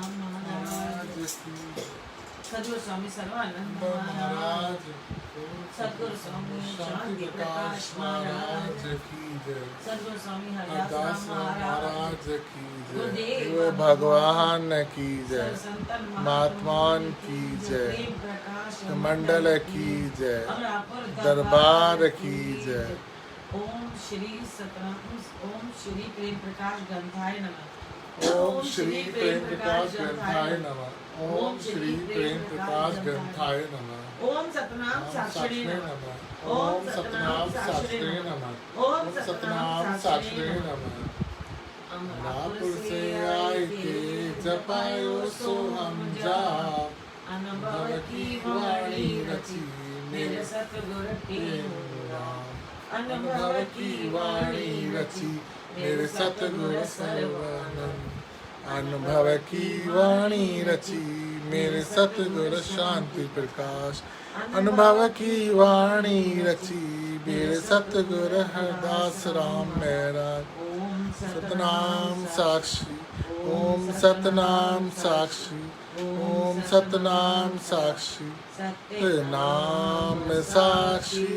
महाराज की, सदगुरु स्वामी सर्वानंद महाराज, सदगुरु स्वामी शांति प्रकाश महाराज की जय, सदगुरु स्वामी हरदास हरदास महाराज की जय, गुरुदेव गुरु भगवान की जय, संतन महात्मान की जय, प्रेम प्रकाश मंडल की जय, अमरापुर दरबार की जय। ओम श्री सतनाम ओम श्री प्रेम प्रकाश ग्रंथाय नमः। ओम श्री प्रेम प्रकाश ग्रंथाय नमः। ओम श्री प्रेम प्रकाश ग्रंथाय नमः। ओम सतनाम साक्षिणे नमः। ओम सतनाम साक्षिणे नमः। ओम सतनाम साक्षिणे नमः। अमरापुर से आए के जपायो सो हम जाप, अनुभव की वाणी रची मेरे सतगुरु के नाम। अनुभव की वाणी रची मेरे सतगुरु सर्वानंद। अनुभव की वाणी रची मेरे सतगुरु शांति प्रकाश। अनुभव की वाणी रची मेरे सतगुरु हरदास राम महराज। सतनाम साक्षी ओम सतनाम साक्षी ओम सतनाम साक्षी सतनाम साक्षी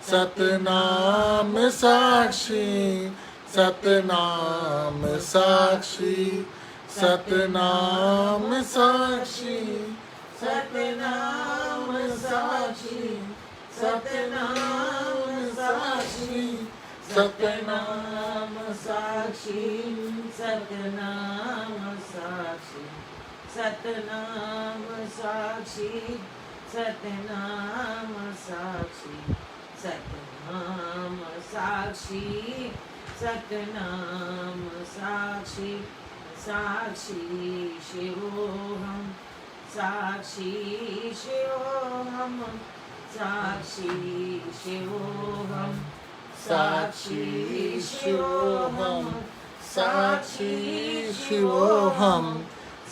सतनाम साक्षी सतनाम साक्षी सतनाम साक्षी सतनाम साक्षी सतनाम साक्षी सतनाम साक्षी सतनाम साक्षी सतनाम साक्षी सतनाम साक्षी सतनाम साक्षी सतनाम साक्षी साक्षी शिवोहम साक्षी शिवोहम साक्षी शिवोहम साक्षी शिवोहम साक्षी शिवोहम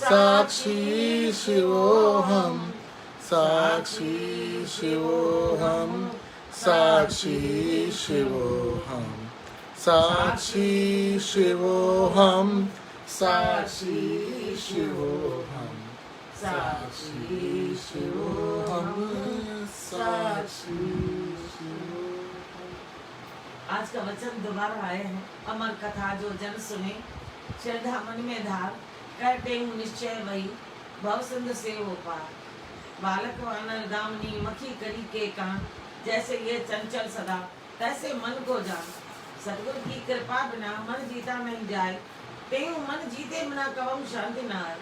साक्षी शिवोहम साक्षी शिवोहम साक्षी शिवोहम साक्षी शिवोहम साक्षी शिवोहम साक्षी शिवोहम साक्षी शिवोहम। आज का वचन दोबारा आए हैं। अमर कथा जो जन सुने श्रद्धा मन में धार, करते हूँ निश्चय वही भव सिंधु से हो पार। बालक वानर दामनी मखी करी के कान, जैसे ये चंचल सदा तैसे मन को जान। सतगुरु की कृपा बिना मन जीता नहीं जाए, तेहु मन जीते बिना कवम शांति न आए।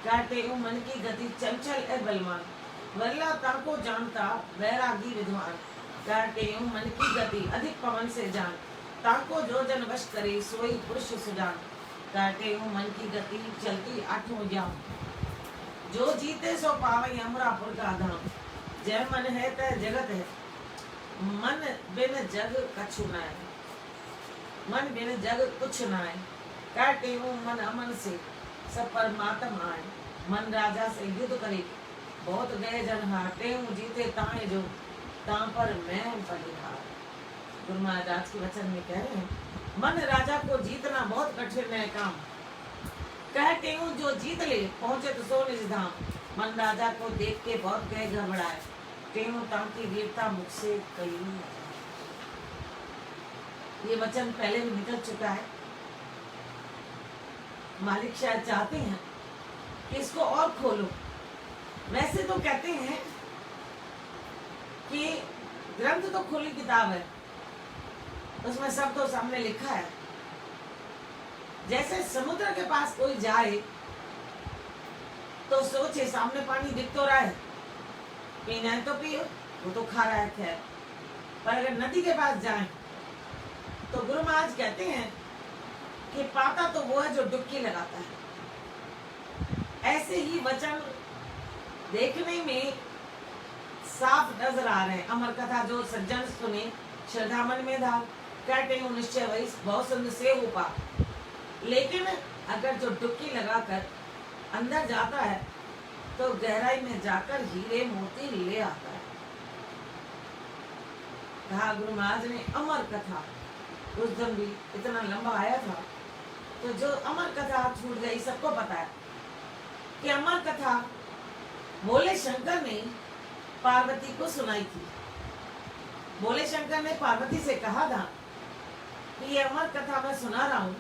कहते हूँ मन की गति चंचल ए बलवान, वरला ताको जानता वैरागी विद्वान। कहते हूँ मन की गति अधिक पवन से जान, ताको जो जन वश करे सोई पुरुष सुजान। कहते हूँ मन की गति चलती आठों जाम, जो जीते सो पावे अमरापुर का धाम। जय मन है तय जगत है, मन बिन जग कछु न है, मन बिन जग कुछ न है। कहते हूँ मन अमन से सब परमात्मा आए। मन राजा से युद्ध करे बहुत गए जन हारते हूँ जीते ताए जो तां पर मैं बलिहार। गुरु महाराज के वचन में कह रहे हैं मन राजा को जीतना बहुत कठिन है काम। कहते हूँ जो जीत ले पहुंचे तो सो निज धाम। मन राजा को देख के बहुत गए घबराए, तेहु तांकी वीरता मुझसे कही न जाए। ये वचन पहले भी निकल चुका है। मालिक शायद चाहते हैं कि इसको और खोलो। वैसे तो कहते हैं कि ग्रंथ तो खुली किताब है, उसमें सब तो सामने लिखा है। जैसे समुद्र के पास कोई जाए तो सोचे सामने पानी दिख तो रहा है, पीना है तो पियो, वो तो खा रहा है खैर। पर अगर नदी के पास जाए तो गुरु महाराज कहते हैं कि पाता तो वो है जो डुबकी लगाता है। ऐसे ही वचन देखने में साफ नजर आ रहे हैं। अमर कथा जो सज्जन सुने श्रद्धा मन में धार, कहते हूँ निश्चय वही भव सिंधु से हो पार। लेकिन अगर जो डुबकी लगाकर अंदर जाता है तो गहराई में जाकर हीरे मोती ले आता है। कहा गुरु महाराज ने अमर कथा, उस दिन भी इतना लंबा आया था तो जो अमर कथा छूट गई सबको पता है। कि अमर कथा भोले शंकर ने पार्वती को सुनाई थी। भोले शंकर ने पार्वती से कहा था कि ये अमर कथा मैं सुना रहा हूँ,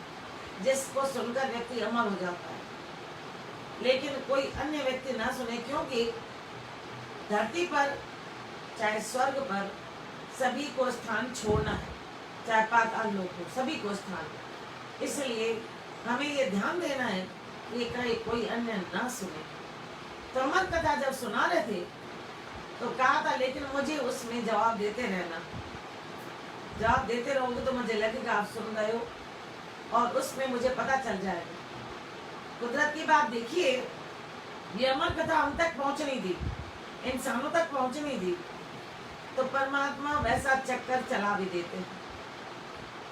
जिसको सुनकर व्यक्ति अमर हो जाता है, लेकिन कोई अन्य व्यक्ति ना सुने, क्योंकि धरती पर चाहे स्वर्ग पर सभी को स्थान छोड़ना है, चाहे पाताल लोक हो, सभी को स्थान। इसलिए हमें ये ध्यान देना है कि कहीं कोई अन्य ना सुने। तो अमर कथा जब सुना रहे थे तो कहा था, लेकिन मुझे उसमें जवाब देते रहना, जवाब देते रहोगे तो मुझे लगेगा आप सुन रहे हो और उसमें मुझे पता चल जाएगा। कुदरत की बात देखिए, ये अमर कथा हम तक पहुंच नहीं दी, इंसानों तक पहुंच नहीं दी, तो परमात्मा वैसा चक्कर चला भी देते हैं।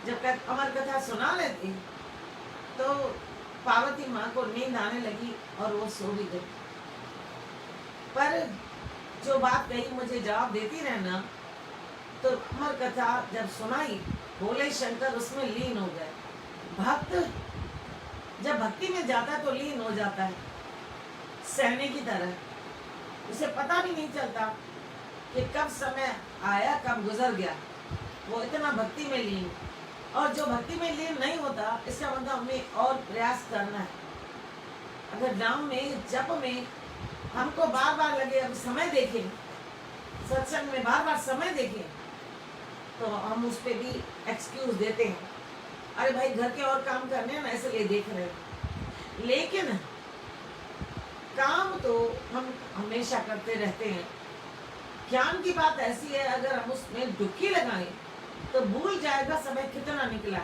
जब अमर कथा सुना रहे थे तो पार्वती माँ को नींद आने लगी और वो सो भी गई। पर जो बात कही, मुझे जवाब देती रहना, तो अमर कथा जब सुनाई, भोले शंकर उसमें लीन हो गए। भक्त जब भक्ति में जाता है तो लीन हो जाता है, सहने की तरह। उसे पता भी नहीं चलता कि कब समय आया कब गुजर गया, वो इतना भक्ति में लीन। और जो भक्ति में लीन नहीं होता, इसका मतलब हमें और प्रयास करना है। अगर नाम में जप में हमको बार बार लगे अब समय देखें, सत्संग में बार बार समय देखें, तो हम उस पर भी एक्सक्यूज देते हैं, अरे भाई घर के और काम करने हैं ना, इसलिए देख रहे हैं। लेकिन काम तो हम हमेशा करते रहते हैं। ज्ञान की बात ऐसी है, अगर हम उसमें डुबकी लगाएं तो भूल जाएगा समय कितना निकला।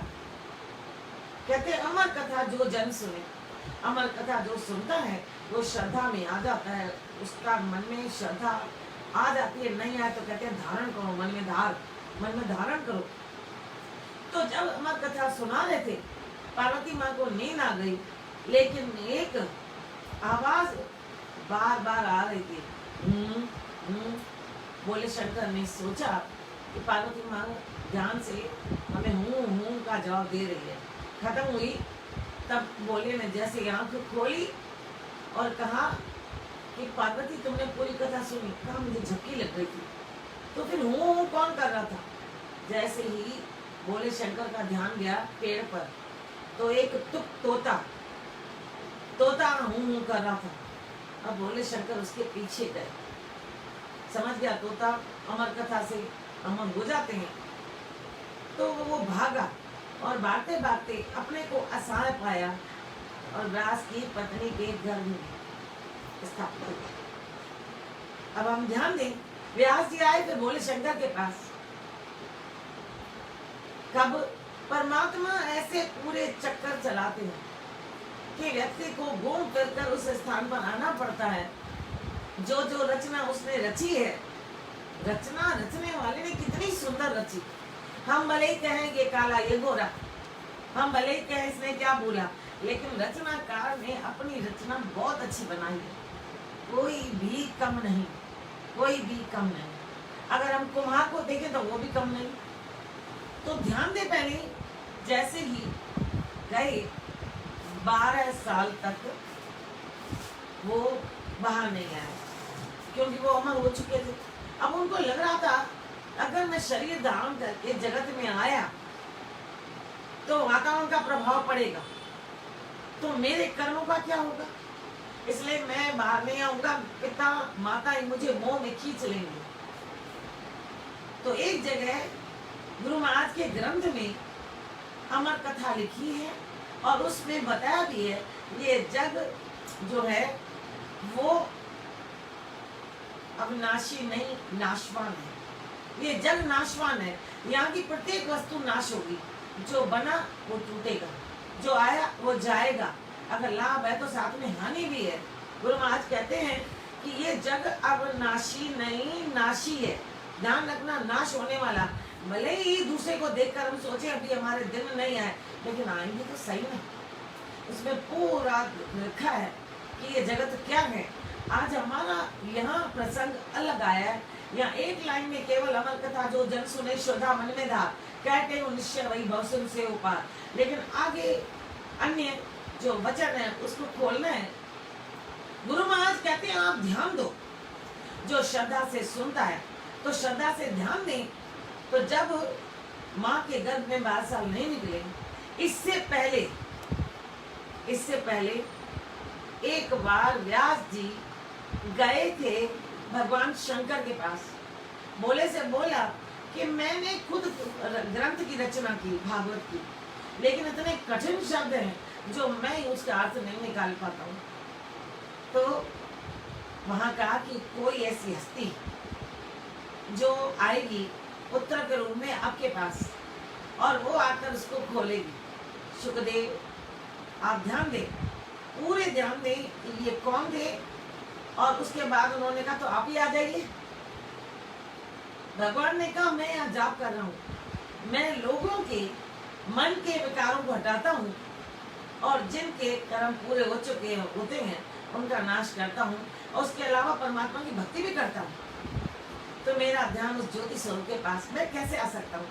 कहते अमर कथा जो जन सुने, अमर कथा जो सुनता है वो श्रद्धा में आ जाता है, उसका मन में श्रद्धा आ जाती है। नहीं आए तो कहते हैं धारण करो, मन में धारण करो। तो जब अमर कथा सुना रहे थे, पार्वती माँ को नींद आ गई, लेकिन एक आवाज बार बार आ रही थी, बोले शंकर ने सोचा कि पार्वती माँ ध्यान से हमें हूँ का जवाब दे रही है। खत्म हुई, तब बोले ने जैसे आंख खोली और कहा कि पार्वती तुमने पूरी कथा सुनी? कहा मुझे झपकी लग गई थी। तो फिर हूँ कौन कर रहा था? जैसे ही बोले शंकर का ध्यान गया पेड़ पर, तो एक तुक तोता हूँ कर रहा था। अब बोले शंकर उसके पीछे गए, समझ गया तोता अमर कथा से अमर हो जाते हैं। तो वो भागा और भागते भागते अपने को असहाय पाया और व्यास की पत्नी के घर में स्थापित हो गया। अब हम ध्यान दें, व्यास जी आए फिर बोले शंकर के पास। कब परमात्मा ऐसे पूरे चक्कर चलाते हैं कि व्यक्ति को घूम फिर कर उस स्थान पर आना पड़ता है। जो जो रचना उसने रची है, रचना रचने वाले ने कितनी सुंदर रची। हम भले ही कहें ये काला ये गोरा, हम भले ही कहें इसने क्या बोला, लेकिन रचनाकार ने अपनी रचना बहुत अच्छी बनाई है। कोई भी कम नहीं, कोई भी कम नहीं। अगर हम कुम्हार को देखें तो वो भी कम नहीं। तो ध्यान दे, पहले जैसे ही गए 12 साल तक वो बाहर नहीं आए, क्योंकि वो अमर हो चुके थे। अब उनको लग रहा था अगर मैं शरीर धारण करके जगत में आया तो वातावरण का प्रभाव पड़ेगा, तो मेरे कर्मों का क्या होगा, इसलिए मैं बाहर नहीं आऊंगा, पिता माता ही मुझे मोह में खींच लेंगे। तो एक जगह गुरु महाराज के ग्रंथ में अमर कथा लिखी है और उसमें बताया भी है ये जग जो है वो अविनाशी नहीं, नाशवान है। ये जग नाशवान है, यहाँ की प्रत्येक वस्तु नाश होगी। जो बना वो टूटेगा, जो आया वो जाएगा। अगर लाभ है तो साथ में हानि भी है। गुरु महाराज कहते हैं कि ये जग अविनाशी नहीं, नाशी है। ध्यान रखना, नाश होने वाला। भले ही दूसरे को देखकर हम सोचे अभी हमारे दिन नहीं आए, लेकिन आएंगे तो सही ना। उसमें पूरा लिखा है कि ये जगत क्या है। आज हमारा यहाँ प्रसंग अलग आया है। यहाँ एक लाइन में केवल अमर कथा जो जन सुने श्रद्धा मन में धार, कहते हो निश्चय वही भवसुन से उपार। लेकिन आगे अन्य जो वचन है उसको खोलना है। कहते हैं आप ध्यान दो, जो श्रद्धा से सुनता है तो श्रद्धा से ध्यान दें। तो जब माँ के गर्भ में 12 साल नहीं निकले, इससे पहले एक बार व्यास जी गए थे भगवान शंकर के पास। बोले से बोला कि मैंने खुद ग्रंथ की रचना की, भागवत की, लेकिन इतने कठिन शब्द हैं जो मैं उसका अर्थ नहीं निकाल पाता हूँ। तो वहां कहा कि कोई ऐसी हस्ती जो आएगी पुत्र के रूप में आपके पास और वो आकर उसको खोलेगी। सुखदेव आप ध्यान दें, पूरे ध्यान दें कि ये कौन थे। और उसके बाद उन्होंने कहा तो आप ही आ जाइए। भगवान ने कहा मैं यहाँ जाप कर रहा हूँ, मैं लोगों के मन के विकारों को हटाता हूँ और जिनके कर्म पूरे हो चुके होते हैं उनका नाश करता हूँ, और उसके अलावा परमात्मा की भक्ति भी करता हूँ। तो मेरा ध्यान उस ज्योति स्वरूप के पास मैं कैसे आ सकता हूँ।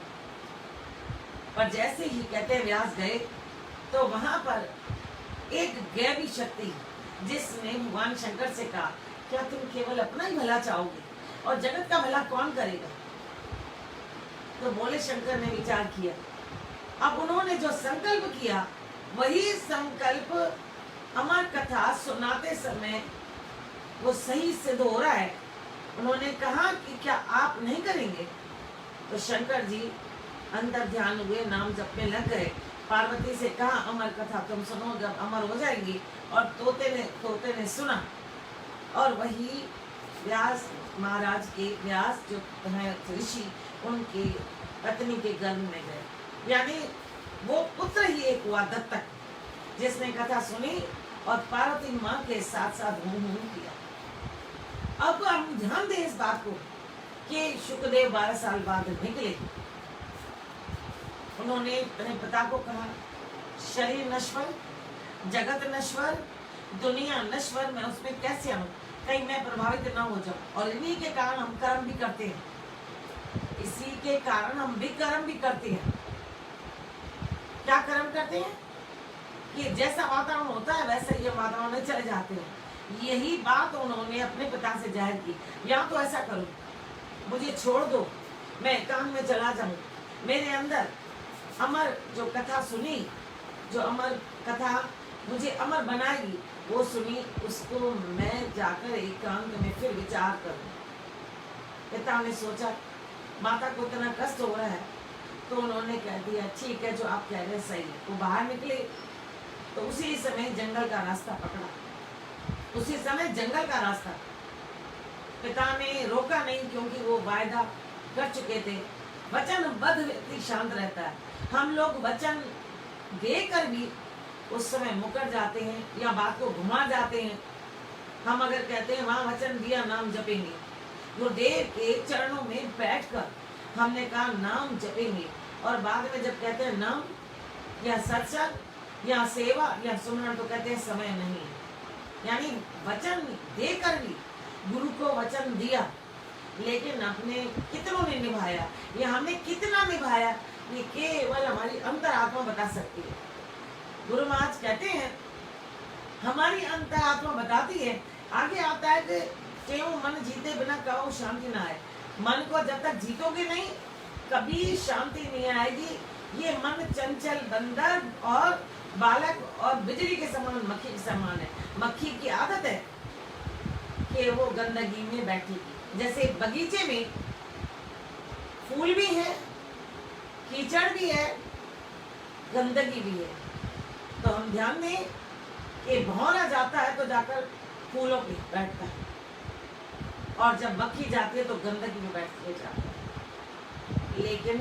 पर जैसे ही कहते व्यास गए तो वहां पर एक गैबी शक्ति जिसने भगवान शंकर से कहा क्या तुम केवल अपना ही भला चाहोगे और जगत का भला कौन करेगा। तो बोले शंकर ने विचार किया। अब उन्होंने जो संकल्प किया वही संकल्प अमर कथा सुनाते समय वो सही सिद्ध हो रहा है। उन्होंने कहा कि क्या आप नहीं करेंगे। तो शंकर जी अंदर ध्यान हुए, नाम जपने लग गए। पार्वती से कहा अमर कथा तुम सुनो, जब अमर हो जाएंगी। और तोते ने सुना और वही व्यास महाराज के व्यास जो है ऋषि उनकी पत्नी के गर्भ में गए। यानी वो पुत्र ही एक हुआ दत्तक, जिसने कथा सुनी और पार्वती माँ के साथ साथ हूं किया। अब हम ध्यान दें इस बात को कि शुकदेव 12 साल बाद निकले। उन्होंने अपने पिता को कहा शरीर नश्वर, जगत नश्वर, दुनिया नश्वर, मैं उसमें कैसे आऊं, कहीं मैं प्रभावित ना हो जाऊं। और इन्हीं के कारण हम कर्म भी करते हैं, इसी के कारण हम भी कर्म भी करते हैं। क्या कर्म करते हैं कि जैसा वातावरण होता है वैसा ये वातावरण में चले जाते हैं। यही बात उन्होंने अपने पिता से जाहिर की, या तो ऐसा करो मुझे छोड़ दो, मैं एकांत में चला जाऊं, मेरे अंदर अमर जो कथा सुनी, जो अमर कथा मुझे अमर बनाएगी वो सुनी, उसको मैं जाकर एकांत में फिर विचार करूं। पिता ने सोचा माता को इतना कष्ट हो रहा है, तो उन्होंने कह दिया ठीक है जो आप कह रहे हैं सही है। वो बाहर निकले तो उसी समय जंगल का रास्ता पकड़ा। उसी समय जंगल का रास्ता पिता ने रोका नहीं, क्योंकि वो वायदा कर चुके थे। वचनबद्ध व्यक्ति शांत रहता है। हम लोग वचन देकर भी उस समय मुकर जाते हैं या बात को घुमा जाते हैं। हम अगर कहते हैं वहां वचन दिया नाम जपेंगे, गुरुदेव के चरणों में बैठकर हमने कहा नाम जपेंगे, और बाद में जब कहते हैं नाम या सत्संग या सेवा या सुमरण तो कहते हैं समय नहीं है। यानी वचन देकर भी गुरु को वचन दिया, लेकिन अपने कितनों ने निभाया या हमने कितना निभाया ये केवल हमारी अंतरात्मा बता सकती है। गुरु महाराज कहते हैं हमारी अंतरात्मा बताती है। आगे आता है कि क्यों मन जीते बिना कहो शांति ना आए। मन को जब तक जीतोगे नहीं कभी शांति नहीं आएगी। ये मन चंचल बंदर और बालक और बिजली के समान, मक्खी के समान है। मक्खी की आदत है कि वो गंदगी में बैठेगी। जैसे बगीचे में फूल भी है, कीचड़ भी है, गंदगी भी है। तो हम ध्यान दें कि भौरा जाता है तो जाकर फूलों पे बैठता है, और जब मक्खी जाती है तो गंदगी में बैठ के जाता है। लेकिन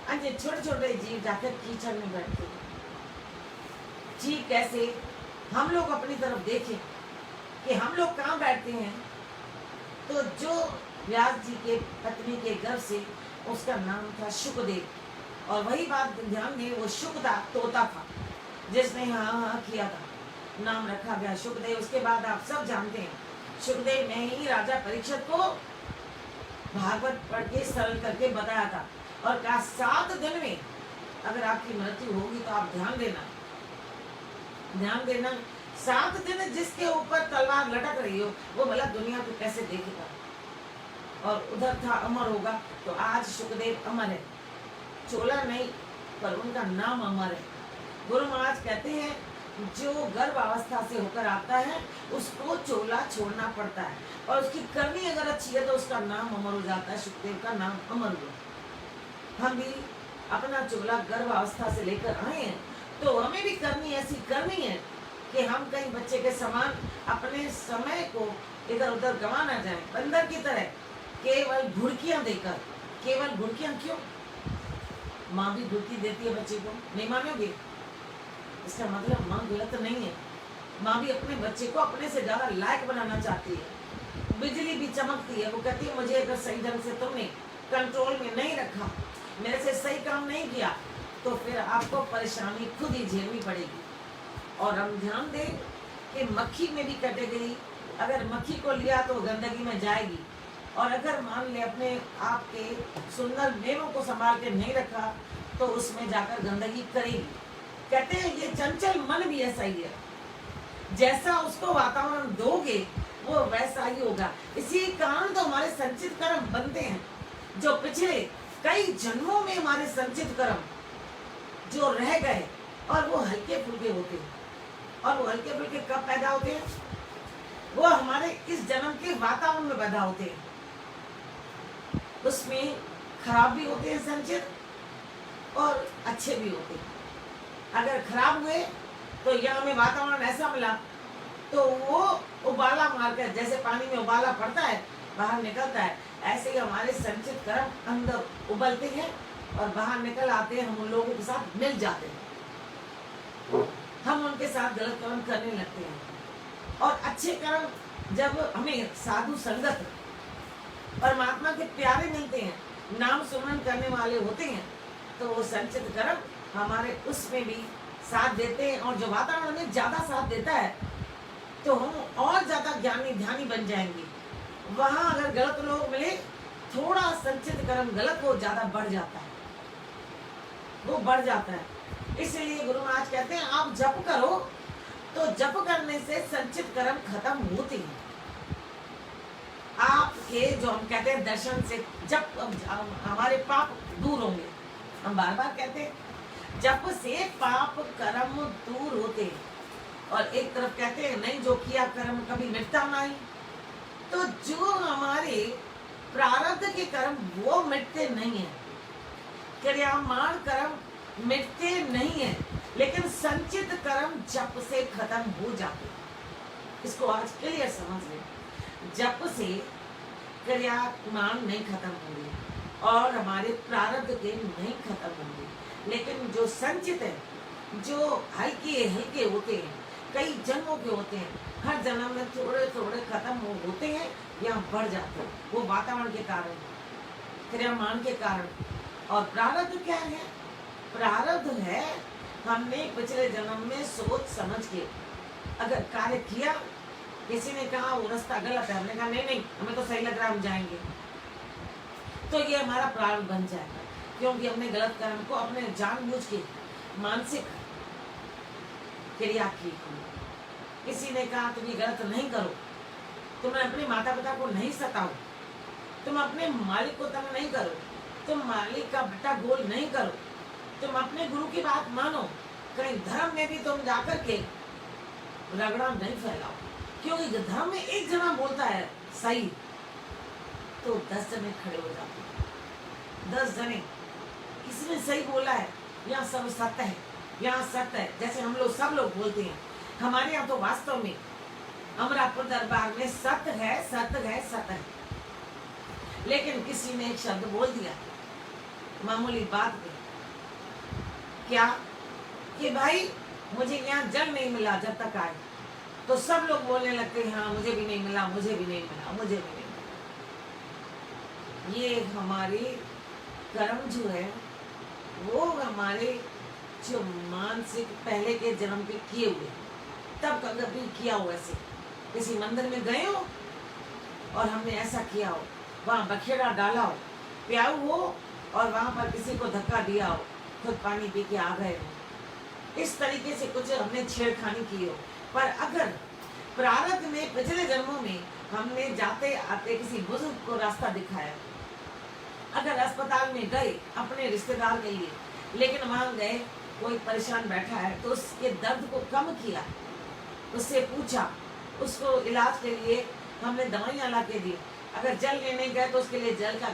अन्य छोटे छोटे जीव जाकर कीचड़ में बैठते हैं। जी कैसे हम लोग अपनी तरफ देखें कि हम लोग कहाँ बैठते हैं। तो जो व्यास जी के पत्नी के गर्भ से उसका नाम था शुकदेव, और वही बात ध्यान दें वो शुक था, तोता था जिसने हाँ हाँ किया था, नाम रखा गया शुकदेव। उसके बाद आप सब जानते हैं शुकदेव ने ही राजा परीक्षित को भागवत पढ़ के सरल करके बताया था और कहा 7 दिन में अगर आपकी मृत्यु होगी तो आप ध्यान देना 7 दिन जिसके ऊपर तलवार तलवार लटक रही हो, वो भला दुनिया को कैसे देखेगा। और उधर था अमर होगा, तो आज सुखदेव अमर है, चोला नहीं पर उनका नाम अमर है। गुरु महाराज कहते हैं जो गर्भावस्था से होकर आता है उसको चोला छोड़ना पड़ता है, और उसकी करनी अगर अच्छी है तो उसका नाम अमर हो जाता है। सुखदेव का नाम अमर हुआ। हम भी अपना चोला गर्भावस्था से लेकर आए हैं, तो हमें भी करनी ऐसी करनी है कि हम कहीं बच्चे के समान अपने समय को इधर उधर गंवा ना जाए। बंदर की तरह केवल घुड़कियां देकर, केवल घुड़कियां क्यों? माँ भी घुड़की देती है बच्चे को, नहीं मानोगे? इसका मतलब माँ गलत नहीं है। माँ भी अपने बच्चे को अपने से ज्यादा लायक बनाना चाहती है। बिजली भी चमकती है, वो कहती है मुझे अगर सही ढंग से तुमने कंट्रोल में नहीं रखा, मेरे से सही काम नहीं किया, तो फिर आपको परेशानी खुद ही झेलनी पड़ेगी। और हम ध्यान दें कि मक्खी में भी कैटेगरी, अगर मक्खी को लिया तो गंदगी में जाएगी, और अगर मान ले अपने आप के सुंदर मेवों को संभाल के नहीं रखा तो उसमें जाकर गंदगी करेगी। कहते हैं ये चंचल मन भी ऐसा ही है, जैसा उसको वातावरण दोगे वो वैसा ही होगा। इसी कारण तो हमारे संचित कर्म बनते हैं, जो पिछले कई जन्मों में हमारे संचित कर्म जो रह गए, और वो हल्के फुल्के होते हैं। और वो हल्के फुल्के कब पैदा होते हैं? वो हमारे इस जन्म के वातावरण में पैदा होते हैं। उसमें खराब भी होते हैं संचित, और अच्छे भी होते हैं। अगर खराब हुए तो यह हमें वातावरण ऐसा मिला तो वो उबाला मारकर, जैसे पानी में उबाला पड़ता है बाहर निकलता है, ऐसे ही हमारे संचित कर्म अंदर उबलते हैं और बाहर निकल आते हैं। हम उन लोगों के साथ मिल जाते हैं, हम उनके साथ गलत कर्म करने लगते हैं। और अच्छे कर्म जब हमें साधु संगत परमात्मा के प्यारे मिलते हैं, नाम सुमरन करने वाले होते हैं, तो वो संचित कर्म हमारे उसमें भी साथ देते हैं। और जो वातावरण में ज्यादा साथ देता है तो हम और ज्यादा ज्ञानी ध्यानी बन जाएंगे। वहां अगर गलत लोग मिले, थोड़ा संचित कर्म गलत हो ज्यादा बढ़ जाता है, वो बढ़ जाता है। इसलिए गुरु महाराज कहते हैं आप जप करो, तो जप करने से संचित कर्म खत्म होते हैं। आपके जो हम कहते हैं दर्शन से जब हमारे पाप दूर होंगे, हम बार बार कहते हैं जप से पाप कर्म दूर होते हैं। और एक तरफ कहते हैं नहीं जो किया कर्म कभी मिटता नहीं, तो जो हमारे प्रारब्ध के कर्म वो मिटते नहीं है, क्रियामान कर्म मिटते नहीं है, लेकिन संचित कर्म जप से खत्म हो जाते। इसको आज क्लियर समझ लें, जप से क्रियामान नहीं खत्म होंगे और हमारे प्रारब्ध के नहीं खत्म होंगे, लेकिन जो संचित है, जो हल्के हल्के होते हैं, कई जन्मों के होते हैं, हर जन्म में थोड़े थोड़े खत्म होते हैं या बढ़ जाते हैं, वो वातावरण के कारण, क्रियामान के कारण। और प्रारब्ध क्या है? प्रारब्ध है हमने पिछले जन्म में सोच समझ के अगर कार्य किया, किसी ने कहा वो रास्ता गलत है, हमने कहा नहीं नहीं हमें तो सही लग रहा है हम जाएंगे, तो ये हमारा प्रारब्ध बन जाएगा, क्योंकि हमने गलत कर्म को अपने जानबूझ के मानसिक क्रिया की। किसी ने कहा तुम ये गलत नहीं करो, तुम अपने माता पिता को नहीं सताओ, तुम अपने मालिक को तंग नहीं करो, तुम मालिक का बेटा गोल नहीं करो, तुम अपने गुरु की बात मानो, कहीं धर्म में भी तुम जाकर के रगड़ा नहीं फैलाओ, क्योंकि धर्म में एक जना बोलता है सही तो 10 जने खड़े हो जाते हैं। 10 जने किसी ने सही बोला है, यहाँ सब सत्य है, यहाँ सत्य है, जैसे हम लोग सब लोग बोलते हैं। हमारे यहाँ तो वास्तव में अमरापुर दरबार में सत्य है, सत्य है, सत्य है, लेकिन किसी ने एक शब्द बोल दिया मामूली बात पे, क्या कि भाई मुझे यहाँ जल नहीं मिला जब तक आए, तो सब लोग बोलने लगते हैं हाँ मुझे भी नहीं मिला, मुझे भी नहीं मिला, मुझे भी नहीं मिला। ये हमारे कर्म जो है वो हमारे जो मानसिक पहले के जन्म पे किए हुए, तब कभी किया हो, ऐसे किसी मंदिर में गए हो और हमने ऐसा किया हो, वहाँ बखेड़ा डाला हो, प्याऊ हो और वहाँ पर किसी को धक्का दिया हो, खुद पानी पी के आ गए हो, इस तरीके से कुछ हमने छेड़खानी की हो। पर अगर प्रारब्ध में पिछले जन्मों में हमने जाते आते किसी बुजुर्ग को रास्ता दिखाया, अगर अस्पताल में गए अपने रिश्तेदार के लिए, लेकिन वहां गए कोई परेशान बैठा है तो उसके दर्द को कम किया, उससे पूछा, उसको इलाज के लिए हमने दवाइयां ला के दी, अगर जल लेने गए तो उसके लिए जल का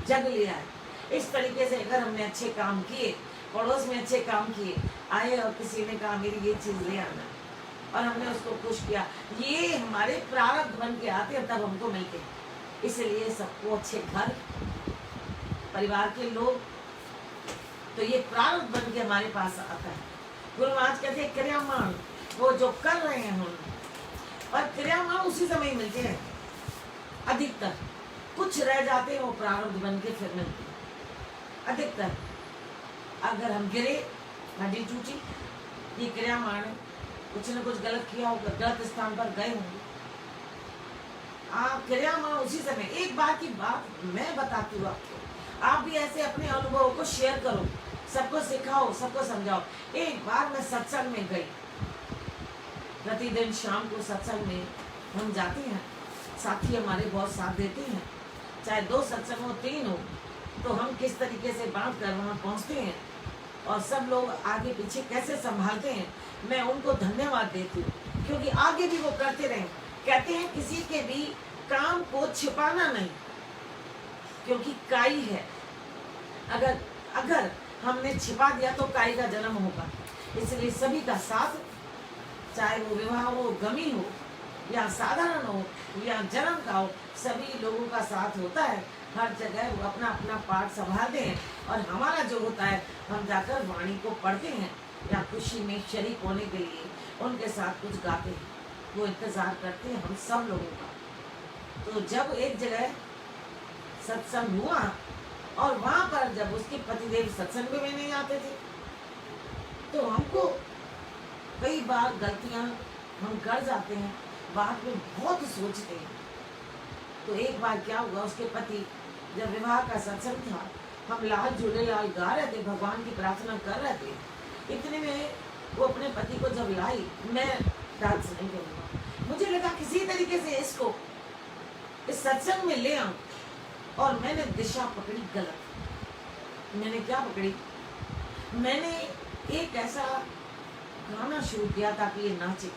जग लिया है। इस तरीके से अगर हमने अच्छे काम किए, पड़ोस में अच्छे काम किए, आए और किसी ने कहा मेरी ये चीज ले आना और हमने उसको खुश किया, ये हमारे प्रारब्ध बन के आते हैं तब हमको मिलते हैं। इसलिए सबको अच्छे घर परिवार के लोग, तो ये प्रारब्ध बन के हमारे पास आता है। गुरु महाराज कहते हैं क्रियामान, वो जो कर रहे हैं हम, और क्रियामान उसी समय मिलते हैं अधिकतर, कुछ रह जाते हैं वो प्रारब्ध बन के फिर मिलते हैं अधिकतर। अगर हम गिरे, हड्डी टूटी, ये क्रियामान है, कुछ न कुछ गलत किया होगा, गलत स्थान पर गए होंगे, आप क्रियामान उसी समय। एक बार की बात मैं बताती हूँ आपको, आप भी ऐसे अपने अनुभव को शेयर करो, सबको सिखाओ, सबको समझाओ। एक बार मैं सत्संग में गई, प्रतिदिन शाम को सत्संग में हम जाते हैं, साथी हमारे बहुत साथ देते हैं, चाहे 2 सत्संग हो 3 हो, तो हम किस तरीके से बांट कर वहाँ पहुँचते हैं और सब लोग आगे पीछे कैसे संभालते हैं, मैं उनको धन्यवाद देती हूँ, क्योंकि आगे भी वो करते रहे। कहते हैं किसी के भी काम को छिपाना नहीं, क्योंकि काई है, अगर हमने छिपा दिया तो काई का जन्म होगा। इसलिए सभी का साथ, चाहे वो विवाह हो, गमी हो, या साधारण हो, या जन्म का हो, सभी लोगों का साथ होता है। हर जगह वो अपना अपना पाठ संभालते हैं और हमारा जो होता है, हम जाकर वाणी को पढ़ते हैं या खुशी में शरीक होने के लिए उनके साथ कुछ गाते हैं, वो इंतजार करते हैं हम सब लोगों का। तो जब एक जगह सत्संग हुआ और वहां पर जब उसके पतिदेव सत्संग में नहीं आते थे, तो हमको कई बार गलतियां हम कर जाते हैं, बाद में बहुत सोचते हैं। तो एक बार क्या हुआ, उसके पति जब विवाह का सत्संग था, हम लाल झूलेलाल गा रहे थे, भगवान की प्रार्थना कर रहे थे, इतने में वो अपने पति को जब लाई, मैं डांस नहीं करूँगा, मुझे लगा किसी तरीके से इसको इस सत्संग में ले आऊं, और मैंने दिशा पकड़ी गलत। मैंने क्या पकड़ी, मैंने एक ऐसा गाना शुरू किया ताकि ये नाचे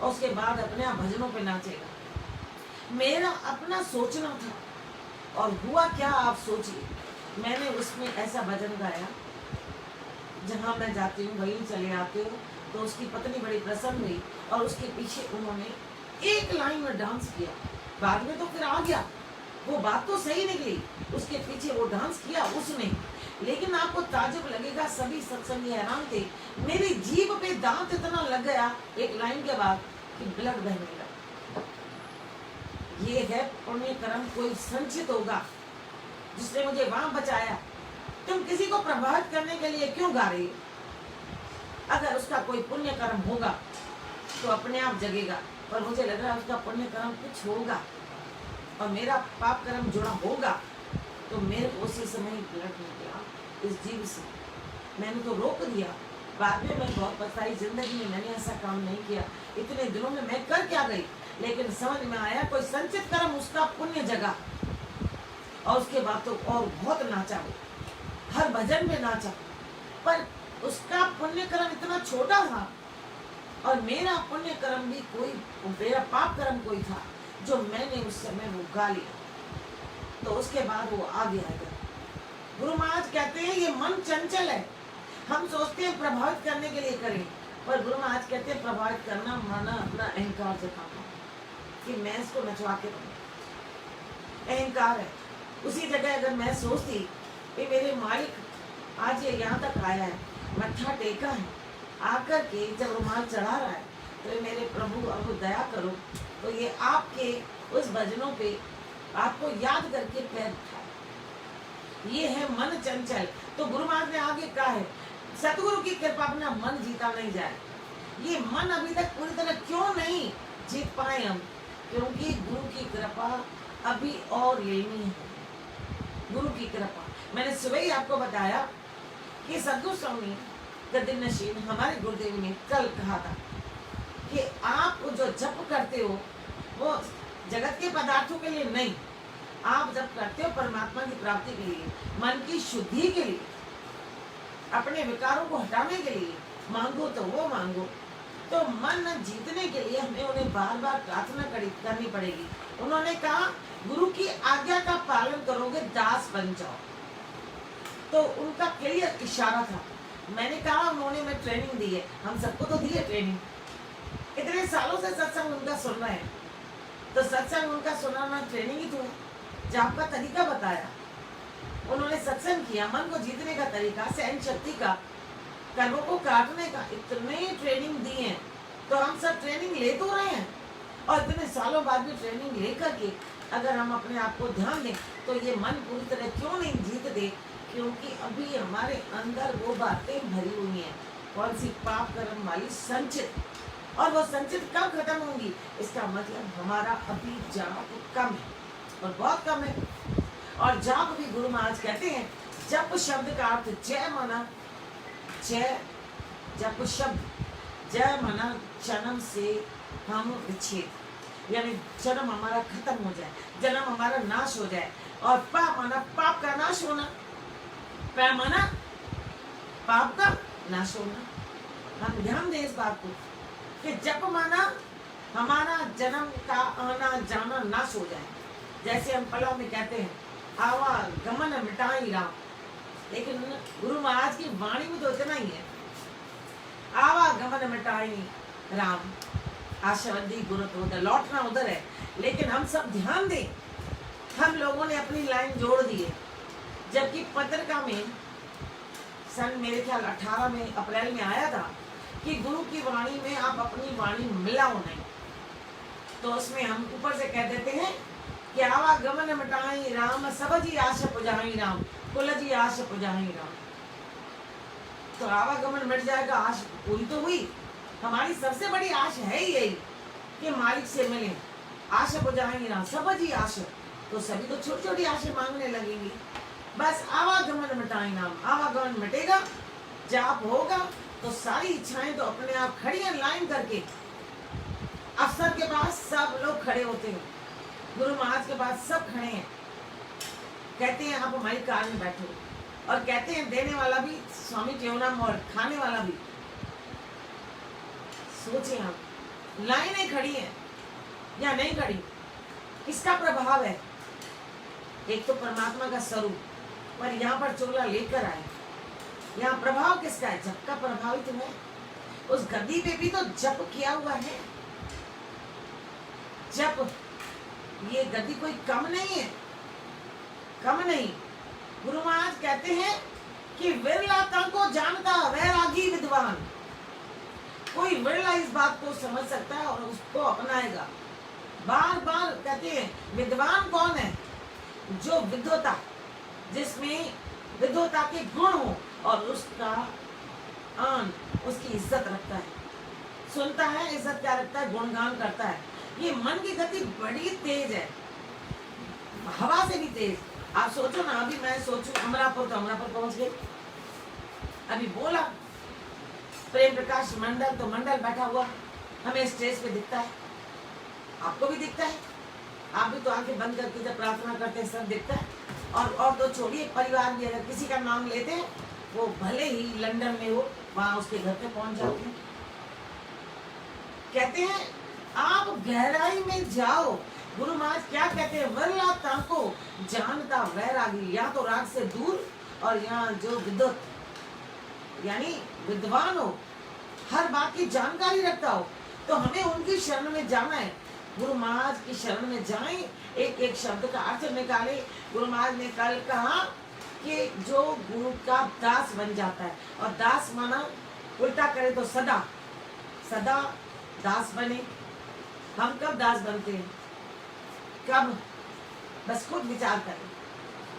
और उसके बाद अपने आप भजनों पे नाचेगा। मेरा अपना सोचना था, और हुआ क्या आप सोचिए, मैंने उसमें ऐसा भजन गाया, जहाँ मैं जाती हूँ वहीं चले आते हो, तो उसकी पत्नी बड़ी प्रसन्न हुई और उसके पीछे उन्होंने एक लाइन में डांस किया। बाद में तो फिर आ गया, वो बात तो सही निकली, उसके पीछे वो डांस किया उसने, लेकिन आपको ताजुब लगेगा, सभी सत्संगी हैरान थे, मेरी जीभ पे दांत इतना लग गया एक लाइन के बाद कि ब्लड बहने लगा। ये है पुण्य कर्म, कोई संचित होगा जिसने मुझे वहां बचाया। तुम किसी को प्रभावित करने के लिए क्यों गा रही हो? अगर उसका कोई पुण्य कर्म होगा तो अपने आप जगेगा, पर मुझे लग रहा है उसका पुण्य कर्म कुछ होगा और मेरा पाप कर्म जुड़ा होगा, तो मेरे उसी समय ब्लड निकला इस जीव से। मैंने तो रोक दिया, बाद में मैं बहुत पछताई, जिंदगी में मैंने ऐसा काम नहीं किया, इतने दिनों में मैं कर क्या गई, लेकिन समझ में आया कोई संचित कर्म उसका पुण्य जगा। और उसके बाद तो और बहुत नाचा, वो हर भजन में नाचा, पर उसका पुण्य कर्म इतना छोटा था और मेरा पुण्य कर्म भी कोई, मेरा पाप कर्म कोई था जो मैंने उस समय वो गा लिया, तो उसके बाद वो आ गया। गुरु महाराज कहते हैं ये मन चंचल है, हम सोचते हैं प्रभावित करने के लिए करें, पर गुरु महाराज कहते हैं प्रभावित करना माना अपना अहंकार जताना कि मैं इसको नचवा के रहूं, अहंकार है। उसी जगह अगर मैं सोचती कि मेरे मालिक आज ये यहाँ तक आया है, मत्था टेका है, आकर के जब रुमाल चढ़ा रहा है, तो मेरे प्रभु अब दया करो, तो ये आपके उस भजनों पे आपको याद करके पैर उठाए। ये है मन चंचल। तो गुरु महाराज ने आगे कहा है, सतगुरु की कृपा अपना मन जीता नहीं जाए। ये मन अभी तक पूरी तरह क्यों नहीं जीत पाए हम, क्योंकि गुरु की कृपा अभी और लेनी है। गुरु की कृपा, मैंने सुबह ही आपको बताया कि सदगुरु स्वामी गद्दी नशीन हमारे गुरुदेव ने कल कहा था कि आप जो जप करते हो वो जगत के पदार्थों के लिए नहीं, आप जब करते हो परमात्मा की प्राप्ति के लिए, मन की शुद्धि के लिए, अपने विकारों को हटाने के लिए मांगो तो वो मांगो। तो मन जीतने के लिए हमें उन्हें बार बार प्रार्थना करनी पड़ेगी। उन्होंने कहा गुरु की आज्ञा का पालन करोगे दास बन जाओ। तो उनका क्लियर इशारा था। मैंने कहा उन्होंने मैं ट्रेनिंग दी है, हम सबको तो दी है ट्रेनिंग, इतने सालों से सत्संग उनका सुन रहे हैं, तो सत्संग उनका सुनाना ट्रेनिंग ही तो है। जाप का तरीका बताया उन्होंने, सत्संग किया, मन को जीतने का तरीका, सहन शक्ति का, कर्मों को काटने का, इतने ट्रेनिंग दी है। तो हम सब ट्रेनिंग ले तो रहे हैं, और इतने सालों बाद भी ट्रेनिंग लेकर के अगर हम अपने आप को ध्यान दें तो ये मन पूरी तरह क्यों नहीं जीतते? क्योंकि अभी हमारे अंदर वो बातें भरी हुई हैं, कौन सी पाप कर्म वाली संचित, और वो संचित कब खत्म होंगी? इसका मतलब हमारा अभी जाप कम है, और बहुत कम है। और जाप भी गुरु महाराज कहते हैं, जप शब्द का अर्थ जय माना, जय जप शब्द, जय माना जन्म से हम विच्छेद, यानी जन्म हमारा खत्म हो जाए, जन्म हमारा नाश हो जाए। और पाप माना पाप का नाश होना, पै माना पाप का नाश होना। हम ध्यान दें इस बात को कि जप माना हमारा जन्म का आना जाना नाश हो जाए। जैसे हम पलाव में कहते हैं आवागमन मिटाई राम, लेकिन गुरु महाराज की वाणी में तो इतना ही है, आवागमन मिटाई राम, आशावदी गुरु तो उधर लौटना उधर है। लेकिन हम सब ध्यान दें, हम लोगों ने अपनी लाइन जोड़ दी है, जबकि पत्रिका में सन मेरे ख्याल 18 में अप्रैल में आया था कि गुरु की वाणी में आप अपनी वाणी मिलाओ नहीं। तो उसमें हम ऊपर से कह देते हैं कि आवागमन मिटाई राम, सब जी आशा पुजाई राम, कुल जी आशा पुजाई राम। तो आवागमन मिट जाएगा, आश पूरी तो हुई। हमारी सबसे बड़ी आश है ही यही कि मालिक से मिले, आशा पुजाई राम, सब जी आशा। तो सभी तो छोटी छोटी आशा मांगने लगेंगी। बस आवागमन मिटाई नाम, आवागमन मिटेगा, जाप होगा तो सारी इच्छाएं तो अपने आप खड़ी हैं लाइन करके। अफसर के पास सब लोग खड़े होते हैं, गुरु महाराज के पास सब खड़े हैं, कहते हैं आप हमारी कार में बैठो, और कहते हैं देने वाला भी स्वामी केवनाम और खाने वाला भी। सोचे आप, लाइनें खड़ी हैं या नहीं खड़ी, किसका प्रभाव है? एक तो परमात्मा का स्वरूप, पर यहाँ पर चोला लेकर आए, यहाँ प्रभाव किसका है? जप का प्रभाव ही तो है। उस गद्दी पे भी तो जप किया हुआ है। जप, ये गद्दी कोई कम नहीं है, कम नहीं। गुरु महाराज कहते हैं कि विरला को जानता वैरागी विद्वान, कोई विरला इस बात को समझ सकता है और उसको अपनाएगा। बार बार कहते हैं विद्वान कौन है? जो विद्वता, जिसमें विद्वता के गुण हो और उसका आन, उसकी इज्जत रखता है, सुनता है, इज्जत क्या रखता है? गुणगान करता है। ये मन की गति बड़ी तेज है, हवा से भी तेज। आप सोचो ना, अभी मैं सोचूं अमरापुर तो अमरापुर पहुंच गई, अभी बोला प्रेम प्रकाश मंडल तो मंडल बैठा हुआ हमें स्टेज पे दिखता है, आपको भी दिखता है, आप भी तो आंखें बंद करके जब प्रार्थना करते हैं सब दिखता है। और तो छोड़िए, परिवार भी अगर किसी का नाम लेते हैं, वो भले ही लंदन में हो, वहां उसके घर पे पहुंच जाते हैं। कहते हैं आप गहराई में जाओ। गुरु महाराज क्या कहते हैं? वरला ताको जानता वैरागी, या तो राग से दूर, और यहाँ जो विद्वत यानी विद्वान हो, हर बात की जानकारी रखता हो, तो हमें उनकी शरण में जाना है। गुरु महाराज की शरण में जाएं, एक एक शब्द का अर्थ निकाले। गुरु महाराज ने कल कहा कि जो गुरु का दास बन जाता है, और दास माना उल्टा करे तो सदा सदा दास बने। हम कब दास बनते हैं? कब? बस खुद विचार करें,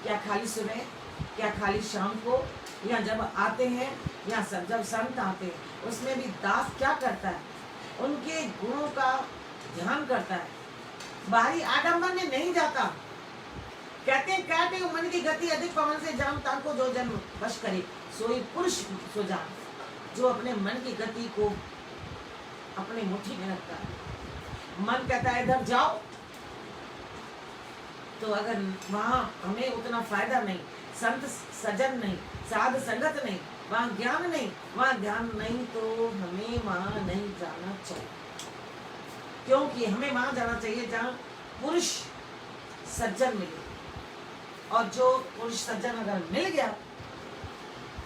क्या खाली सुबह, क्या खाली शाम को, या जब आते हैं, या सब जब संत आते हैं, उसमें भी दास क्या करता है? उनके गुणों का ध्यान करता है, बाहरी आडंबर में नहीं जाता। कहते हैं कहते मन की गति अधिक पवन से जान, ताको जो जन्म वश करे सोई पुरुष सो जान। जो अपने मन की गति को अपनी मुट्ठी में रखता है। मन कहता है इधर जाओ, तो अगर वहां हमें उतना फायदा नहीं, संत सजन नहीं, साध संगत नहीं, वहां ज्ञान नहीं, वहां ध्यान नहीं, तो हमें वहां नहीं जाना चाहिए। क्योंकि हमें वहां जाना चाहिए जहां पुरुष सज्जन मिले, और जो पुरुष सज्जन अगर मिल गया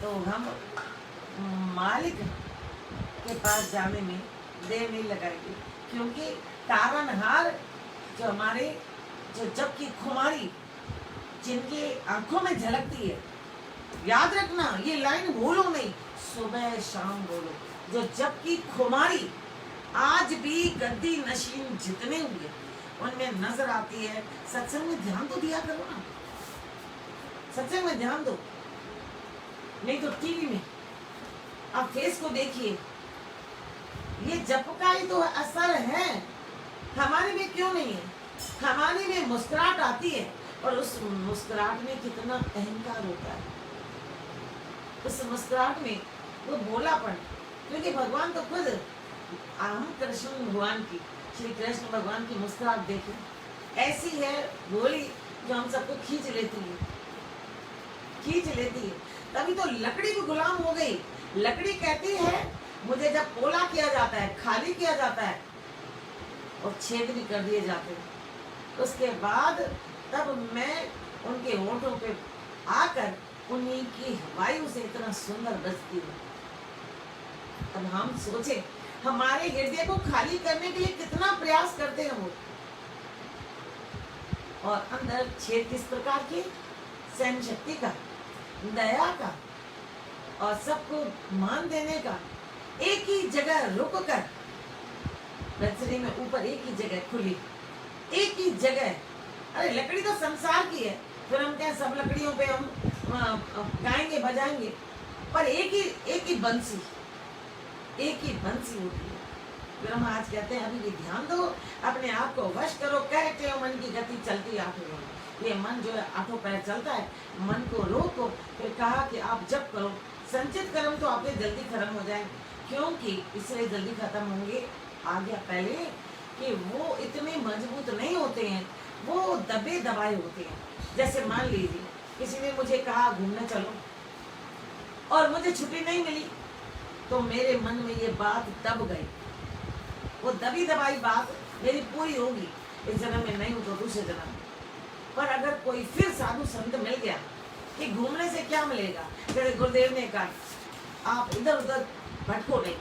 तो हम मालिक के पास जाने में देर नहीं लगाएंगे। क्योंकि तारनहार जो हमारे जो जब की खुमारी जिनकी आंखों में झलकती है, याद रखना ये लाइन भूलो नहीं, सुबह शाम बोलो, जो जब की खुमारी आज भी गद्दी नशीन जितने हुए उनमें नजर आती है। सत्संग में ध्यान तो दिया करो ना, सत्संग में ध्यान दो, नहीं तो टीवी में आप फेस को देखिए, ये जप का ही तो असर है। हमारे में क्यों नहीं है? हमारे में मुस्कुराहट आती है, और उस मुस्कुराहट में कितना अहंकार होता है, उस मुस्कुराहट में वो भोलापन। क्योंकि भगवान तो खुद, हम कृष्ण भगवान की, श्री कृष्ण भगवान की मुस्कुराहट देखें, ऐसी है भोली जो हम सबको खींच लेती है, खींच लेती है। तभी तो लकड़ी भी गुलाम हो गई। लकड़ी कहती है मुझे जब पोला किया जाता है, खाली किया जाता है और छेद भी कर दिए जाते हैं, उसके बाद तब मैं उनके होठों पे आकर उन्हीं की वायु से इतना सुंदर बजती हूँ। अब हम सोचे हमारे हृदय को खाली करने के लिए कितना प्रयास करते हैं वो, और अंदर छेद किस प्रकार की? सहन शक्ति का, दया का, और सबको मान देने का। एक ही जगह रुक कर, नर्सरी में ऊपर एक ही जगह खुली, एक ही जगह। अरे लकड़ी तो संसार की है, फिर हम क्या सब लकड़ियों पे हम गाएंगे बजाएंगे, पर एक ही बंसी, एक ही बंसी होती है। फिर हम आज कहते हैं अभी भी ध्यान दो, अपने आप को वश करो, कहते हो मन की गति चलती आठों में। ये मन जो है आठों पैर चलता है, मन को रोको। फिर कहा कि आप जब करो, संचित कर्म तो आपके जल्दी खत्म हो जाए। क्योंकि इसलिए जल्दी खत्म होंगे, आ गया पहले कि वो इतने मजबूत नहीं होते हैं, वो दबे दबाए होते हैं। जैसे मान लीजिए किसी ने मुझे कहा घूमने चलो, और मुझे छुट्टी नहीं मिली, तो मेरे मन में ये बात दब गई, वो दबी दबाई बात मेरी पूरी होगी। इस जन्म में नहीं हो तो दूसरे जन्म में। पर अगर कोई फिर साधु संत मिल गया कि घूमने से क्या मिलेगा, जैसे गुरुदेव ने कहा आप इधर उधर भटको नहीं,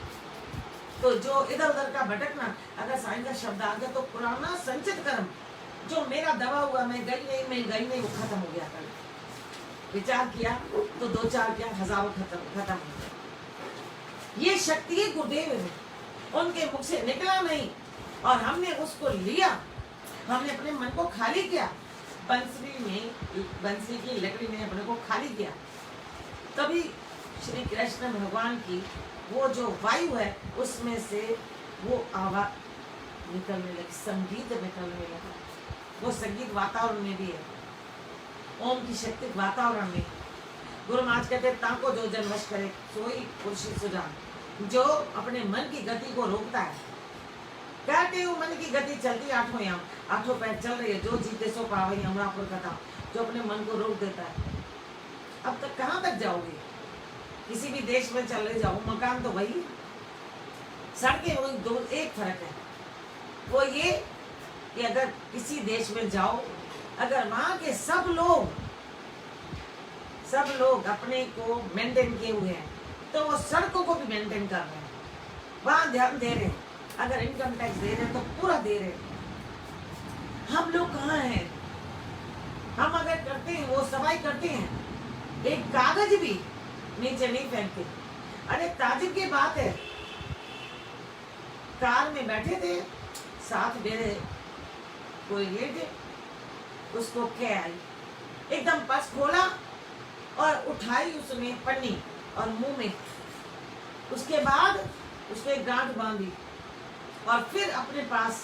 तो जो इधर उधर का भटकना, अगर साईं का शब्द आ गया तो पुराना संचित कर्म जो मेरा दबा हुआ, मैं गई नहीं, वो खत्म हो गया। कल विचार किया तो 2-4 क्या, हजारों खत्म हो गया। ये शक्ति है गुरुदेव में, उनके मुख से निकला नहीं, और हमने उसको लिया, हमने अपने मन को खाली किया। बंसी की लकड़ी ने अपने को खाली किया, तभी श्री कृष्ण भगवान की वो जो वायु है उसमें से वो आवाज निकलने लगी, संगीत निकलने लगा। वो संगीत वातावरण में भी है, ओम की शक्ति वातावरण में। गुरु महाराज कहते ताको जो जन वश करे सोई पुरुष सुजान, जो अपने मन की गति को रोकता है। कहते हो मन की गति चलती आठों याम, आठों पैर चल रही है, जो जीते सो पावे अमरापुर कथा, जो अपने मन को रोक देता है। अब तक कहाँ तक जाओगे? किसी भी देश में चले जाओ, मकान तो वही, सड़कें वही, दो एक फर्क है। वो ये कि अगर किसी देश में जाओ, अगर वहां के सब लोग अपने को मेंटेन किए हुए हैं, तो वो सड़कों को भी मेंटेन कर रहे हैं, वहां ध्यान दे रहे हैं। अगर इनकम टैक्स दे रहे हैं तो पूरा दे रहे हैं। हम लोग कहाँ हैं? हम अगर करते हैं, वो सफाई करते हैं, एक कागज भी नीचे नहीं फेंकते। अरे ताजुब की बात है, कार में बैठे थे, साथ मेरे कोई लेटे, उसको क्या आई, एकदम पर्स खोला और उठाई उसने पन्नी और मुंह में, उसके बाद उसको एक गांठ बांधी और फिर अपने पास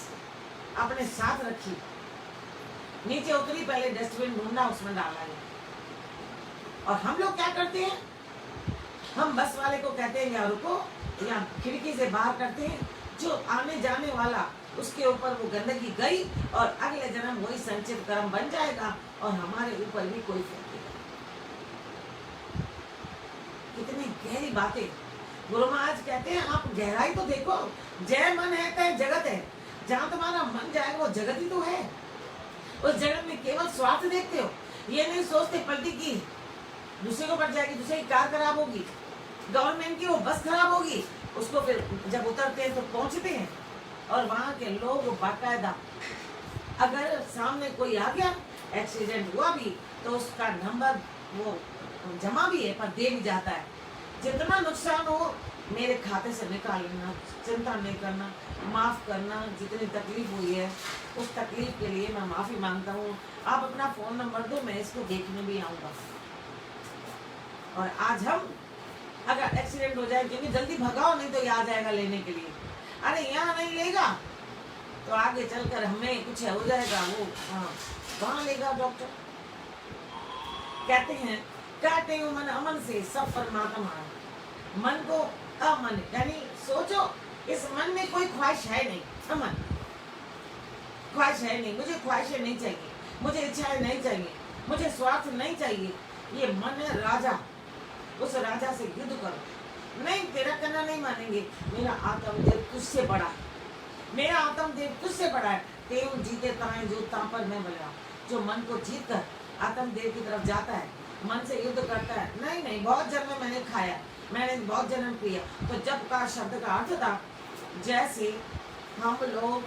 अपने साथ रखी। नीचे उतरी, पहले डस्टबिन ढूंढा, उसमें डाला है। और हम लोग क्या करते हैं? हम बस वाले को कहते हैं यहाँ रुको, या खिड़की से बाहर करते हैं, जो आने जाने वाला उसके ऊपर वो गंदगी गई और अगले जन्म वही संचित कर्म बन जाएगा और हमारे ऊपर भी कोई फर्क नहीं। कितनी गहरी बातें गुरु महाराज कहते हैं। आप गहराई तो देखो, जय मन है तय जगत है। जहां तुम्हारा मन जाएगा वो जगत ही तो है। उस जगत में केवल स्वार्थ देखते हो, ये नहीं सोचते पलटी की दूसरे को पड़ जाएगी, दूसरे की कार खराब होगी, गवर्नमेंट की वो बस खराब होगी, उसको फिर जब उतरते हैं तो पहुंचते हैं और वहां के लोग बाकायदा, अगर सामने कोई आ गया एक्सीडेंट हुआ भी तो उसका नंबर वो जमा भी है पर दे भी जाता है। जितना नुकसान हो मेरे खाते से निकाल लेना, चिंता नहीं करना, माफ करना। जितनी तकलीफ हुई है उस तकलीफ के लिए मैं माफी मांगता हूँ। आप अपना फोन नंबर दो, मैं इसको देखने भी आऊंगा। और आज हम अगर एक्सीडेंट हो जाए, क्योंकि जल्दी भगाओ नहीं तो ये आ जाएगा लेने के लिए। अरे यहाँ नहीं लेगा तो आगे चलकर हमें कुछ हो जाएगा, वो वहां लेगा डॉक्टर। कहते हैं कहते हो मन अमन से सब परमात्मा है। मन को अमन यानी सोचो इस मन में कोई ख्वाहिश है नहीं, अमन ख्वाहिश है नहीं। मुझे ख्वाहिशें नहीं चाहिए, मुझे इच्छाएं नहीं चाहिए, मुझे स्वार्थ नहीं चाहिए। ये मन है राजा, उस राजा से युद्ध करो। नहीं तेरा करना नहीं मानेंगे, मेरा आत्मदेव तुझसे बड़ा है, मेरा आत्मदेव तुझसे बड़ा है। तेऊ जीते ताए जो ता पर मैं बला। जो मन को जीत कर आत्मदेव की तरफ जाता है, मन से युद्ध करता है। नहीं नहीं बहुत जन्म मैंने खाया, मैंने बहुत जन्म किया। तो जब का शब्द का अर्थ था जैसे हम लोग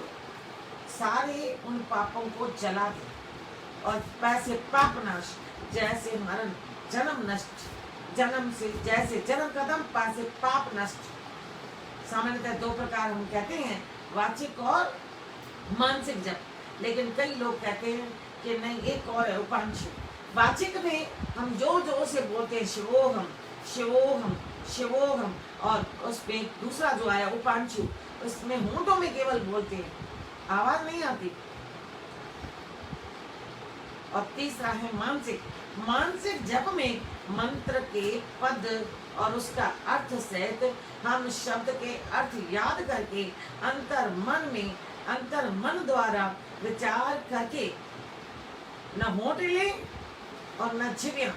सारे उन पापों को जला दें और पैसे पाप नाश, जैसे मरण जन्म नष्ट, जन्म से जैसे जन्म कदम पैसे पाप नष्ट। सामान्यतः दो प्रकार हम कहते हैं, वाचिक और मानसिक जप, लेकिन कई लोग कहते हैं कि नहीं एक और है उपांशु। वाचिक में हम जोर जोर से बोलते हैं शिवोहम शिवोहम शिवोहम, और उसमें दूसरा जो आया उपांशु, उसमें होंठों में केवल बोलते हैं, आवाज नहीं आती। और तीसरा है मानसिक। मानसिक जप में मंत्र के पद और उसका अर्थ सहित हम शब्द के अर्थ याद करके अंतर मन द्वारा विचार करके न होठ ले और न छिपिया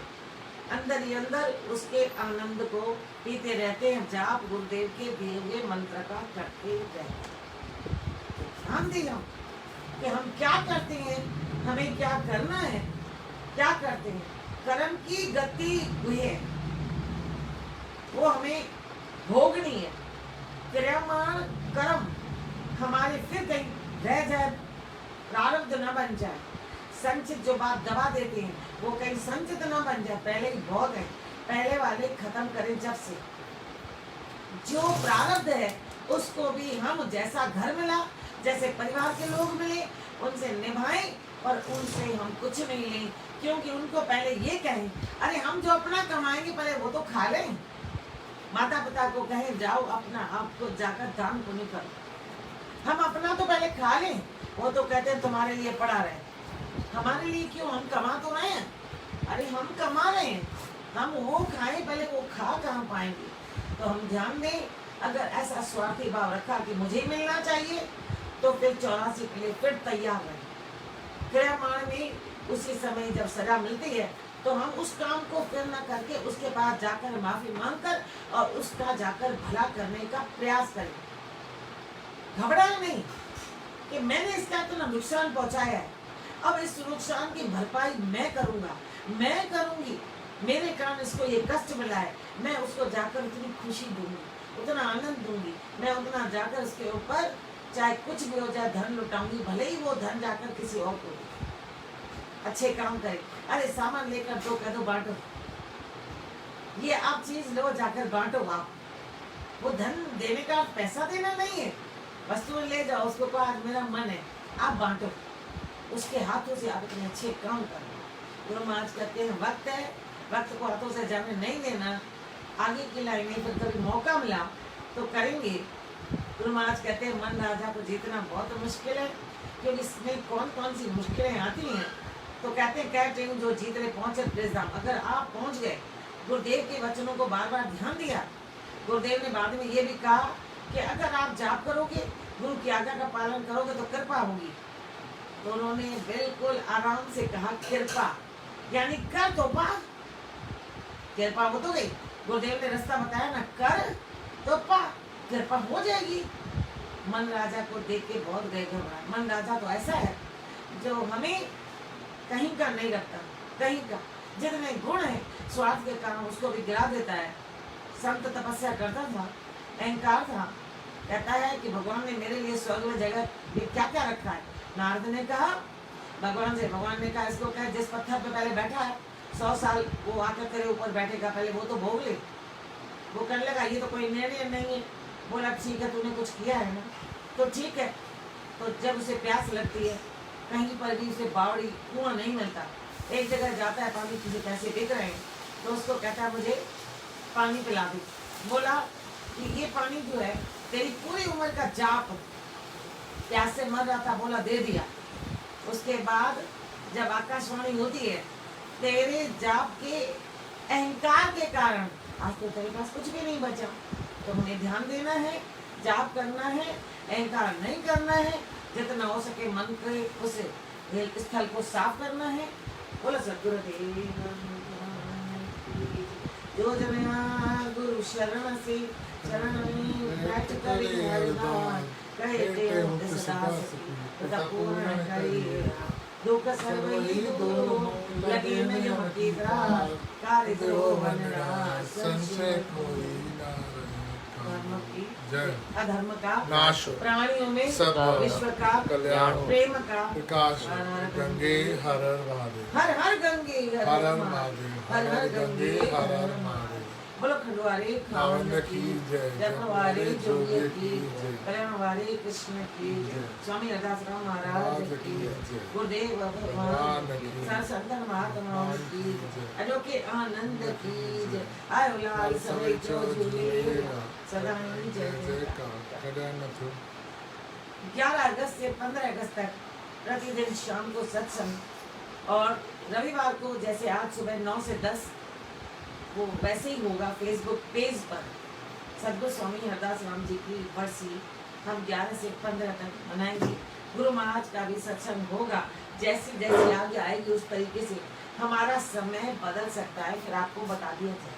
अंदर ही अंदर उसके आनंद को पीते रहते हैं। जाप गुरुदेव के दिए हुए मंत्र का करते रहते। ध्यान देना कि हम क्या करते हैं, हमें क्या करना है, क्या करते हैं। कर्म की गति हुई है, वो हमें भोगनी है। क्रियामान कर्म हमारे फिर कहीं रह जाए, प्रारब्ध न बन जाए। संचित जो बात दबा देते हैं वो कहीं संचित न बन जाए। पहले ही बहुत है, पहले वाले खत्म करें जब से। जो प्रारब्ध है उसको भी हम जैसा घर मिला, जैसे परिवार के लोग मिले, उनसे निभाएं और उनसे हम कुछ नहीं लें। क्योंकि उनको पहले ये कहें, अरे हम जो अपना कमाएंगे पहले वो तो खा लें। माता पिता को कहें जाओ अपना आपको जाकर दान पुण्य करो, हम अपना तो पहले खा लें। वो तो कहते हैं तुम्हारे लिए पड़ा रहे, हमारे लिए क्यों, हम कमा तो रहे हैं। अरे हम कमा रहे हैं, हम वो खाएं पहले, वो खा कहाँ पाएंगे। तो हम ध्यान दें, अगर ऐसा स्वार्थी भाव रखा कि मुझे मिलना चाहिए तो फिर 84 के लिए फिर तैयार रहे। क्रियामान में उसी समय जब सजा मिलती है तो हम उस काम को फिर न करके उसके बाद जाकर माफी मांगकर और उसका जाकर भला करने का प्रयास करें। घबराए नहीं कि मैंने इसका इतना नुकसान पहुंचाया है, अब इस नुकसान की भरपाई मैं करूंगा, मैं करूंगी। मेरे कारण इसको ये कष्ट मिला है, मैं उसको जाकर उतनी खुशी दूंगी, उतना आनंद दूंगी, मैं उतना जाकर उसके ऊपर चाहे कुछ भी हो जाए धन लुटाऊंगी। भले ही वो धन जाकर किसी और को अच्छे काम करे। अरे सामान लेकर दो, कह दो बांटो, ये आप चीज लो जाकर बांटो। आप वो धन देने का पैसा देना नहीं है, वस्तुएं ले जाओ, उसको कहा आज मेरा मन है आप बांटो। उसके हाथों से आप इतने अच्छे काम करो। गुरु महाराज कहते हैं वक्त है, वक्त को हाथों से जाने नहीं देना। आगे की लाइन में फिर कभी मौका मिला तो करेंगे। गुरु महाराज कहते हैं मन राजा को जीतना बहुत मुश्किल है, क्योंकि इसमें कौन कौन सी मुश्किलें आती हैं। तो कहते हैं कहते हैं जो जीत रहे पहुंचे प्रेसधाम। अगर आप पहुंच गए, गुरुदेव के वचनों को बार बार ध्यान दिया। गुरुदेव ने बाद में ये भी कहा कि अगर आप जाप करोगे, गुरु की आज्ञा का पालन करोगे तो कृपा होगी। तो उन्होंने बिल्कुल आराम से कहा कृपा, यानी कर तो पा, कृपा हो तो गई। गुरुदेव ने रास्ता बताया ना, कर तो पा, कृपा हो जाएगी। मन राजा को देख के बहुत गए घबरा। मन राजा तो ऐसा है जो हमें कहीं का नहीं रखता, कहीं का। जितने गुण है स्वार्थ के कारण उसको भी गिरा देता है। संत तपस्या करता था, अहंकार था, कहता है कि भगवान ने मेरे लिए स्वर्ग में जगह क्या क्या रखा है। नारद ने कहा भगवान से, भगवान ने कहा इसको कह जिस पत्थर पे पहले बैठा है 100 साल वो आकर तेरे ऊपर बैठेगा, पहले वो तो भोग ले, वो कर लेगा, ये तो कोई निर्णय नहीं है। बोला ठीक है, तूने कुछ किया है ना, तो ठीक है। तो जब उसे प्यास लगती है, कहीं पर भी उसे बावड़ी कुआं नहीं मिलता, एक जगह जाता है, पानी किसी पैसे बिक रहे हैं, तो उसको कहता है मुझे पानी पिला दे। बोला कि ये पानी जो है तेरी पूरी उम्र का जाप, प्यास से मर रहा था, बोला दे दिया। उसके बाद जब आकाशवाणी होती है, तेरे जाप के अहंकार के कारण आज तो तेरे पास कुछ भी नहीं बचा, तो हमें ध्यान देना है, जाप करना है, अहंकार नहीं करना है, जितना हो सके मन के उस स्थल को साफ करना है। बोला सदगुरुदेव जो जना गुरु शरण से शरण में बैठ कर हरिनाम कहते हो सदा सदा पूर्ण करी दुख सर्व ही दूर लगे नहीं होती त्रास कार्य द्रोह वनराज संशय कोई ना रहे। जय अधर्म का नाश हो, प्राणियों में सब विश्व का कल्याण हो, प्रेम का विकास हो। गंगे हर हर महादेव, हर हर गंगे हर हर महादेव, हर हर गंगे हर हर महादेव। बोलो खंडवारे खावंद की जय, जन्मवारे जोगी की जय, कल्याणवारे कृष्ण की जय। स्वामी हरदास राम महाराज की जय। गुरुदेव भगवान सर संतन महात्मा की अनोखे आनंद की जय। आयो लाल समय जो झूले सदा जय जय। 11 अगस्त से 15 अगस्त तक प्रतिदिन शाम को सत्संग, और रविवार को जैसे आज सुबह 9 से 10 वो वैसे ही होगा फेसबुक पेज पर। सदगुरु स्वामी हरदास राम जी की बरसी हम 11 से 15 तक मनाएंगे। गुरु महाराज का भी सत्संग होगा। जैसी जैसी आगे आएगी उस तरीके से हमारा समय बदल सकता है, फिर आपको बता दिया जाए।